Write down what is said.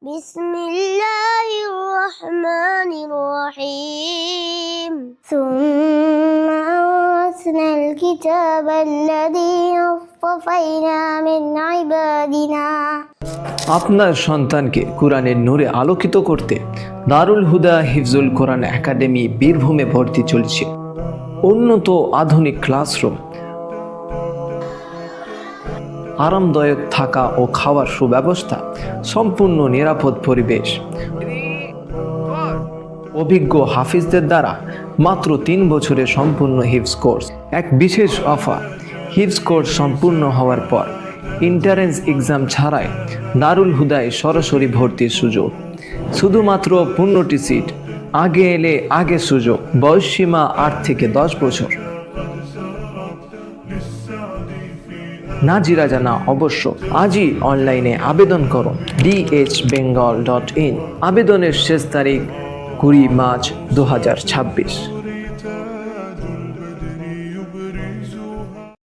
بسم الله الرحمن الرحيم ثم أورثنا الكتاب الذين اصطفينا من عبادنا আপনার সন্তানকে কোরআনের নূরে আলোকিত করতে দারুল হুদা হিফজুল কোরআন একাডেমি বীরভূমে ভর্তি চলছে। উন্নত আধুনিক ক্লাসরুম, আরামদায়ক থাকা ও খাওয়ার সুব্যবস্থা, সম্পূর্ণ নিরাপদ পরিবেশ, অভিজ্ঞ হাফিজদের দ্বারা মাত্র 3 বছরের সম্পূর্ণ হিফজ কোর্স। এক বিশেষ অফার, হিফজ কোর্স সম্পূর্ণ হওয়ার পর এন্ট্রান্স এক্সাম ছাড়াই দারুল হুদায় সরাসরি ভর্তির সুযোগ। শুধুমাত্র 15টি সিট, আগে এলে আগে সুযোগ। বয়সসীমা 8 থেকে 10 বছর। নাজিরা জানা অবশ্য আজই অনলাইনে আবেদন করুন dhbengal.in। আবেদনের শেষ তারিখ 20 মার্চ 2026।